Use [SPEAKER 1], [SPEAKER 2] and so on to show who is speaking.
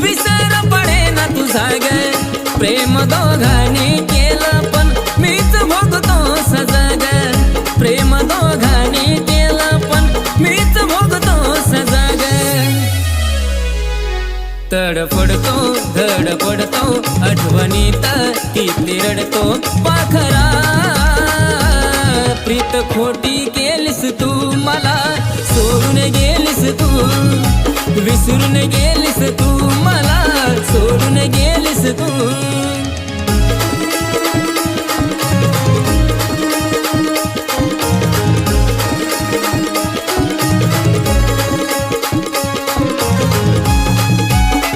[SPEAKER 1] विसर पडे ना तुझा ग प्रेम दोघांनी केलं पण मीच भोगतो सजा ग प्रेम दोघांनी केलं पण मीच भोगतो सजा ग तडफडतो धडपडतो आठवणीत किती रडतो पाखरा प्रीत खोटी केलीस तू मला सोडून गेलीस तू विसरून गेलीस तू मला सोडून गेलीस तू